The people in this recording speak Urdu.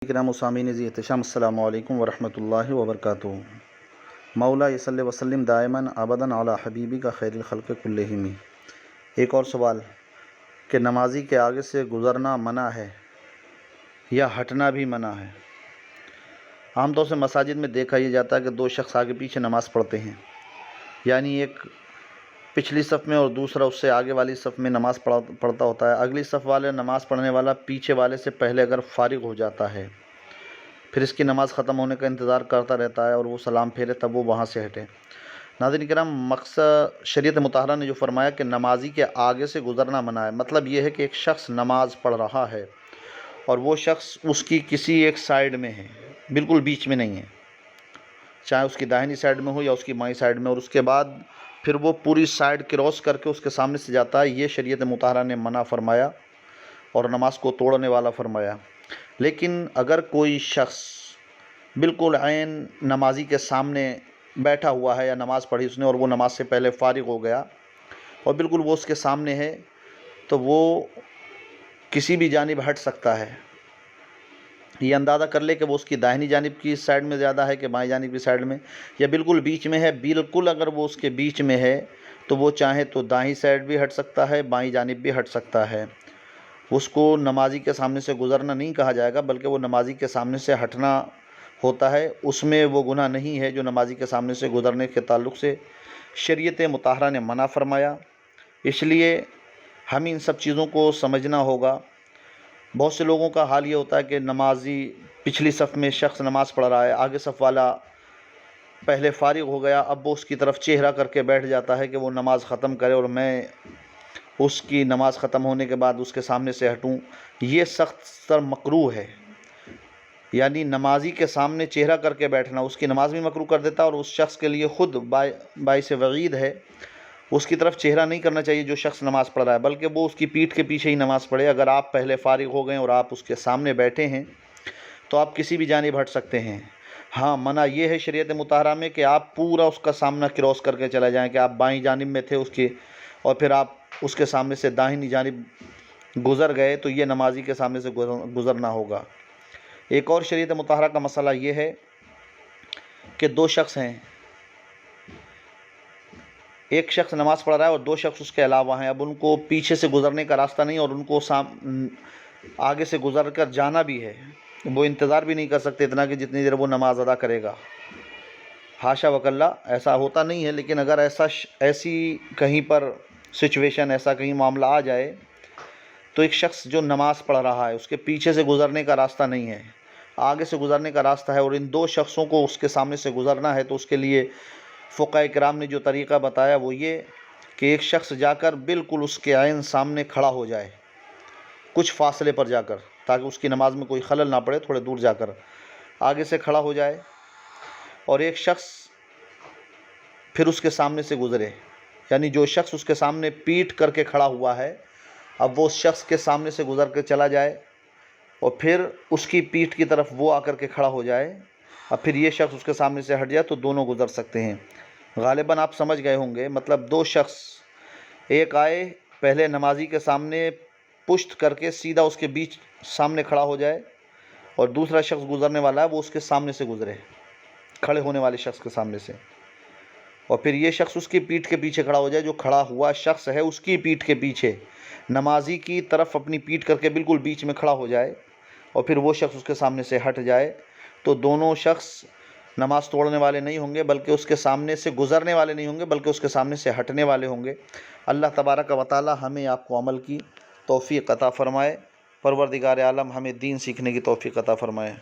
کرام سامعین عزیز احتشام السلام علیکم ورحمۃ اللہ وبرکاتہ۔ مولا صلی وسلم دائماً ابداً علی حبیبی کا خیر الخلق کلہم۔ ایک اور سوال کہ نمازی کے آگے سے گزرنا منع ہے یا ہٹنا بھی منع ہے؟ عام طور سے مساجد میں دیکھا یہ جاتا ہے کہ دو شخص آگے پیچھے نماز پڑھتے ہیں، یعنی ایک پچھلی صف میں اور دوسرا اس سے آگے والی صف میں نماز پڑھتا ہوتا ہے۔ اگلی صف والے نماز پڑھنے والا پیچھے والے سے پہلے اگر فارغ ہو جاتا ہے، پھر اس کی نماز ختم ہونے کا انتظار کرتا رہتا ہے اور وہ سلام پھیرے تب وہ وہاں سے ہٹے۔ ناظرین کرام، مقصد شریعت مطہرہ نے جو فرمایا کہ نمازی کے آگے سے گزرنا منع ہے، مطلب یہ ہے کہ ایک شخص نماز پڑھ رہا ہے اور وہ شخص اس کی کسی ایک سائیڈ میں ہے، بالکل بیچ میں نہیں ہے، چاہے اس کی داہنی سائیڈ میں ہو یا اس کی بائیں سائیڈ میں، اور اس کے بعد پھر وہ پوری سائیڈ کراس کر کے اس کے سامنے سے جاتا ہے۔ یہ شریعت مطہرہ نے منع فرمایا اور نماز کو توڑنے والا فرمایا۔ لیکن اگر کوئی شخص بالکل عین نمازی کے سامنے بیٹھا ہوا ہے یا نماز پڑھی اس نے اور وہ نماز سے پہلے فارغ ہو گیا اور بالکل وہ اس کے سامنے ہے، تو وہ کسی بھی جانب ہٹ سکتا ہے۔ یہ اندازہ کر لے کہ وہ اس کی داہنی جانب کی سائیڈ میں زیادہ ہے کہ بائیں جانب کی سائیڈ میں، یا بالکل بیچ میں ہے۔ بالکل اگر وہ اس کے بیچ میں ہے تو وہ چاہے تو دائیں سائیڈ بھی ہٹ سکتا ہے، بائیں جانب بھی ہٹ سکتا ہے۔ اس کو نمازی کے سامنے سے گزرنا نہیں کہا جائے گا، بلکہ وہ نمازی کے سامنے سے ہٹنا ہوتا ہے۔ اس میں وہ گناہ نہیں ہے جو نمازی کے سامنے سے گزرنے کے تعلق سے شریعت مطہرہ نے منع فرمایا۔ اس لیے ہمیں ان سب چیزوں کو سمجھنا ہوگا۔ بہت سے لوگوں کا حال یہ ہوتا ہے کہ نمازی پچھلی صف میں شخص نماز پڑھ رہا ہے، آگے صف والا پہلے فارغ ہو گیا، اب وہ اس کی طرف چہرہ کر کے بیٹھ جاتا ہے کہ وہ نماز ختم کرے اور میں اس کی نماز ختم ہونے کے بعد اس کے سامنے سے ہٹوں۔ یہ سخت تر مکروہ ہے، یعنی نمازی کے سامنے چہرہ کر کے بیٹھنا اس کی نماز بھی مکروہ کر دیتا ہے، اور اس شخص کے لیے خود باعث وعید ہے۔ اس کی طرف چہرہ نہیں کرنا چاہیے جو شخص نماز پڑھ رہا ہے، بلکہ وہ اس کی پیٹھ کے پیچھے ہی نماز پڑھے۔ اگر آپ پہلے فارغ ہو گئے اور آپ اس کے سامنے بیٹھے ہیں تو آپ کسی بھی جانب ہٹ سکتے ہیں۔ ہاں، منع یہ ہے شریعت مطہرہ میں کہ آپ پورا اس کا سامنا کراس کر کے چلے جائیں، کہ آپ بائیں جانب میں تھے اس کے اور پھر آپ اس کے سامنے سے داہنی جانب گزر گئے، تو یہ نمازی کے سامنے سے گزرنا ہوگا۔ ایک اور شریعت مطہرہ کا مسئلہ یہ ہے کہ دو شخص ہیں، ایک شخص نماز پڑھ رہا ہے اور دو شخص اس کے علاوہ ہیں۔ اب ان کو پیچھے سے گزرنے کا راستہ نہیں اور ان کو آگے سے گزر کر جانا بھی ہے، وہ انتظار بھی نہیں کر سکتے اتنا کہ جتنی دیر وہ نماز ادا کرے گا۔ حاشا وکلا، ایسا ہوتا نہیں ہے، لیکن اگر ایسی کہیں پر سچویشن، ایسا کہیں معاملہ آ جائے تو ایک شخص جو نماز پڑھ رہا ہے اس کے پیچھے سے گزرنے کا راستہ نہیں ہے، آگے سے گزرنے کا راستہ ہے، اور ان دو شخصوں کو اس کے سامنے سے گزرنا ہے، تو اس کے لیے فقہاء کرام نے جو طریقہ بتایا وہ یہ کہ ایک شخص جا کر بالکل اس کے عین سامنے کھڑا ہو جائے، کچھ فاصلے پر جا کر، تاکہ اس کی نماز میں کوئی خلل نہ پڑے، تھوڑے دور جا کر آگے سے کھڑا ہو جائے، اور ایک شخص پھر اس کے سامنے سے گزرے، یعنی جو شخص اس کے سامنے پیٹھ کر کے کھڑا ہوا ہے اب وہ اس شخص کے سامنے سے گزر کے چلا جائے اور پھر اس کی پیٹھ کی طرف وہ آ کر کے کھڑا ہو جائے، اب پھر یہ شخص اس کے سامنے سے ہٹ جائے، تو دونوں گزر سکتے ہیں۔ غالباً آپ سمجھ گئے ہوں گے، مطلب دو شخص ایک آئے، پہلے نمازی کے سامنے پشت کر کے سیدھا اس کے بیچ سامنے کھڑا ہو جائے، اور دوسرا شخص گزرنے والا ہے وہ اس کے سامنے سے گزرے، کھڑے ہونے والے شخص کے سامنے سے، اور پھر یہ شخص اس کی پیٹھ کے پیچھے کھڑا ہو جائے، جو کھڑا ہوا شخص ہے اس کی پیٹھ کے پیچھے نمازی کی طرف اپنی پیٹھ کر کے بالکل بیچ میں کھڑا ہو جائے، اور پھر وہ شخص اس کے سامنے سے ہٹ جائے، تو دونوں شخص نماز توڑنے والے نہیں ہوں گے، بلکہ اس کے سامنے سے گزرنے والے نہیں ہوں گے، بلکہ اس کے سامنے سے ہٹنے والے ہوں گے۔ اللہ تبارک و تعالی ہمیں آپ کو عمل کی توفیق عطا فرمائے۔ پروردگار عالم ہمیں دین سیکھنے کی توفیق عطا فرمائے۔